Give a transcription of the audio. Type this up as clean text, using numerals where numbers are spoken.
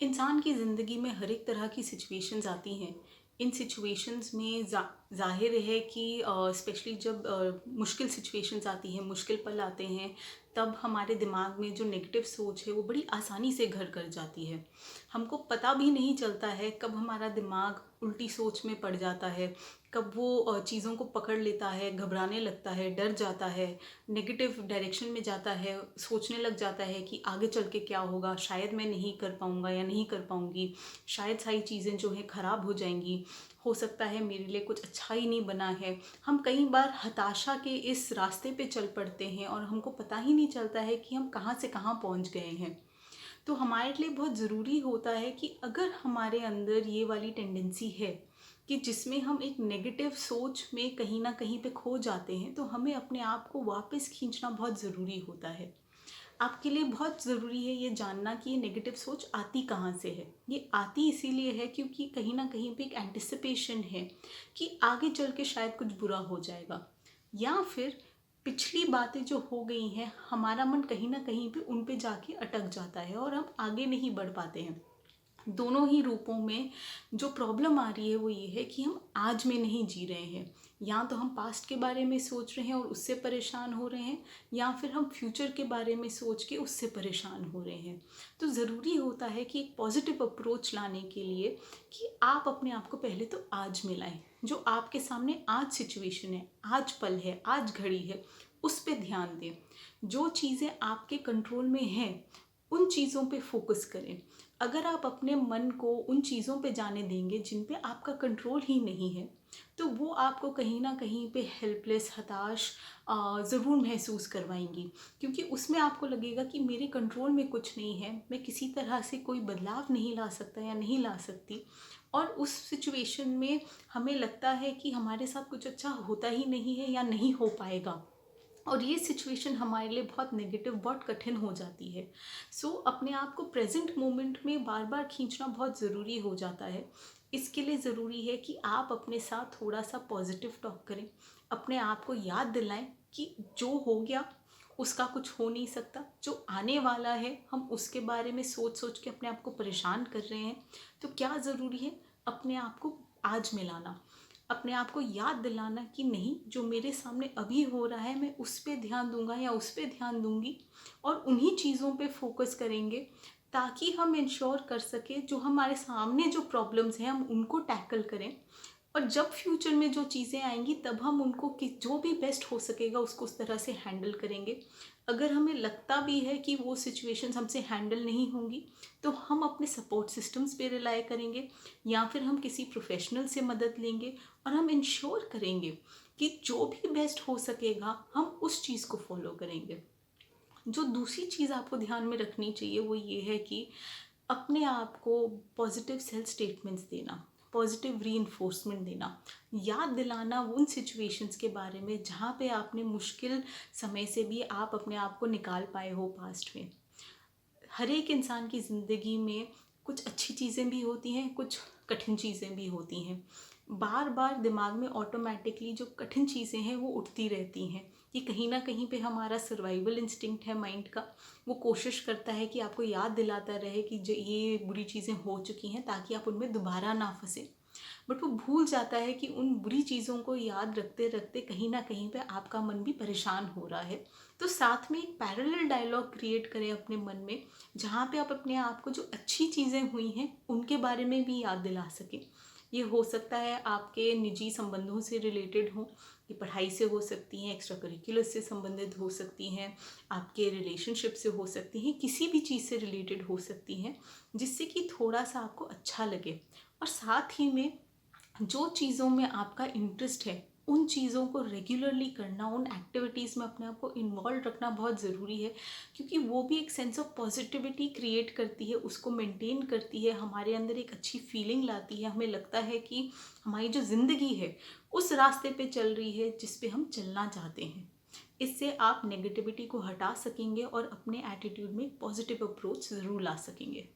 इंसान की ज़िंदगी में हर एक तरह की सिचुएशंस आती हैं। इन सिचुएशंस में ज़ाहिर है कि स्पेशली जब मुश्किल सिचुएशंस आती हैं, मुश्किल पल आते हैं, तब हमारे दिमाग में जो नेगेटिव सोच है वो बड़ी आसानी से घर कर जाती है। हमको पता भी नहीं चलता है कब हमारा दिमाग उल्टी सोच में पड़ जाता है, कब वो चीज़ों को पकड़ लेता है, घबराने लगता है, डर जाता है, नेगेटिव डायरेक्शन में जाता है, सोचने लग जाता है कि आगे चल के क्या होगा, शायद मैं नहीं कर पाऊँगा या नहीं कर पाऊँगी, शायद सारी चीज़ें जो हैं ख़राब हो जाएंगी, हो सकता है मेरे लिए कुछ अच्छा ही नहीं बना है। हम कई बार हताशा के इस रास्ते पे चल पड़ते हैं और हमको पता ही नहीं चलता है कि हम कहाँ से कहाँ पहुँच गए हैं। तो हमारे लिए बहुत ज़रूरी होता है कि अगर हमारे अंदर ये वाली टेंडेंसी है कि जिसमें हम एक नेगेटिव सोच में कहीं ना कहीं पे खो जाते हैं, तो हमें अपने आप को वापस खींचना बहुत ज़रूरी होता है। आपके लिए बहुत ज़रूरी है ये जानना कि ये नेगेटिव सोच आती कहाँ से है। ये आती इसीलिए है क्योंकि कहीं ना कहीं पे एक एंटिसिपेशन है कि आगे चल के शायद कुछ बुरा हो जाएगा, या फिर पिछली बातें जो हो गई हैं हमारा मन कहीं ना कहीं पे उन पे जाके अटक जाता है और हम आगे नहीं बढ़ पाते हैं। दोनों ही रूपों में जो प्रॉब्लम आ रही है वो ये है कि हम आज में नहीं जी रहे हैं। या तो हम पास्ट के बारे में सोच रहे हैं और उससे परेशान हो रहे हैं, या फिर हम फ्यूचर के बारे में सोच के उससे परेशान हो रहे हैं। तो ज़रूरी होता है कि एक पॉजिटिव अप्रोच लाने के लिए कि आप अपने आप को पहले तो आज में लाएं। जो आपके सामने आज सिचुएशन है, आज पल है, आज घड़ी है, उस पर ध्यान दें। जो चीज़ें आपके कंट्रोल में हैं उन चीज़ों पे फोकस करें। अगर आप अपने मन को उन चीज़ों पे जाने देंगे जिन पे आपका कंट्रोल ही नहीं है, तो वो आपको कहीं ना कहीं पे हेल्पलेस, हताश ज़रूर महसूस करवाएंगी। क्योंकि उसमें आपको लगेगा कि मेरे कंट्रोल में कुछ नहीं है, मैं किसी तरह से कोई बदलाव नहीं ला सकता या नहीं ला सकती। और उस सिचुएशन में हमें लगता है कि हमारे साथ कुछ अच्छा होता ही नहीं है या नहीं हो पाएगा, और ये सिचुएशन हमारे लिए बहुत नेगेटिव, बहुत कठिन हो जाती है। अपने आप को प्रेजेंट मोमेंट में बार बार खींचना बहुत ज़रूरी हो जाता है। इसके लिए ज़रूरी है कि आप अपने साथ थोड़ा सा पॉजिटिव टॉक करें, अपने आप को याद दिलाएं कि जो हो गया उसका कुछ हो नहीं सकता, जो आने वाला है हम उसके बारे में सोच सोच के अपने आप को परेशान कर रहे हैं। तो क्या ज़रूरी है, अपने आप को आज में लाना, अपने आप को याद दिलाना कि नहीं, जो मेरे सामने अभी हो रहा है मैं उस पर ध्यान दूंगा या उस पर ध्यान दूंगी, और उन्हीं चीज़ों पे फोकस करेंगे ताकि हम इंश्योर कर सके जो हमारे सामने जो प्रॉब्लम्स हैं हम उनको टैकल करें। और जब फ्यूचर में जो चीज़ें आएंगी तब हम उनको जो भी बेस्ट हो सकेगा उसको उस तरह से हैंडल करेंगे। अगर हमें लगता भी है कि वो सिचुएशंस हमसे हैंडल नहीं होंगी, तो हम अपने सपोर्ट सिस्टम्स पे रिलाई करेंगे, या फिर हम किसी प्रोफेशनल से मदद लेंगे, और हम इंश्योर करेंगे कि जो भी बेस्ट हो सकेगा हम उस चीज़ को फॉलो करेंगे। जो दूसरी चीज़ आपको ध्यान में रखनी चाहिए वो ये है कि अपने आप को पॉजिटिव सेल्फ स्टेटमेंट्स देना, पॉजिटिव री देना, याद दिलाना उन सिचुएशंस के बारे में जहाँ पे आपने मुश्किल समय से भी आप अपने आप को निकाल पाए हो पास्ट में। हर एक इंसान की ज़िंदगी में कुछ अच्छी चीज़ें भी होती हैं, कुछ कठिन चीज़ें भी होती हैं। बार बार दिमाग में ऑटोमेटिकली जो कठिन चीज़ें हैं वो उठती रहती हैं कि कहीं ना कहीं पे हमारा सर्वाइवल इंस्टिंक्ट है माइंड का, वो कोशिश करता है कि आपको याद दिलाता रहे कि जो ये बुरी चीज़ें हो चुकी हैं ताकि आप उनमें दोबारा ना फंसे। बट वो भूल जाता है कि उन बुरी चीज़ों को याद रखते रखते कहीं ना कहीं पे आपका मन भी परेशान हो रहा है। तो साथ में एक पैरेलल डायलॉग क्रिएट करें अपने मन में, जहाँ पे आप अपने आप को जो अच्छी चीज़ें हुई हैं उनके बारे में भी याद दिला सकें। ये हो सकता है आपके निजी संबंधों से रिलेटेड हो, ये पढ़ाई से हो सकती हैं, एक्स्ट्रा करिकुलर से संबंधित हो सकती हैं, आपके रिलेशनशिप से हो सकती हैं, किसी भी चीज़ से रिलेटेड हो सकती हैं, जिससे कि थोड़ा सा आपको अच्छा लगे। और साथ ही में जो चीज़ों में आपका इंटरेस्ट है उन चीज़ों को रेगुलरली करना, उन एक्टिविटीज़ में अपने आप को इन्वॉल्व रखना बहुत ज़रूरी है। क्योंकि वो भी एक सेंस ऑफ पॉजिटिविटी क्रिएट करती है, उसको मेंटेन करती है, हमारे अंदर एक अच्छी फीलिंग लाती है। हमें लगता है कि हमारी जो ज़िंदगी है उस रास्ते पे चल रही है जिस पे हम चलना चाहते हैं। इससे आप नेगेटिविटी को हटा सकेंगे और अपने एटीट्यूड में पॉजिटिव अप्रोच ज़रूर ला सकेंगे।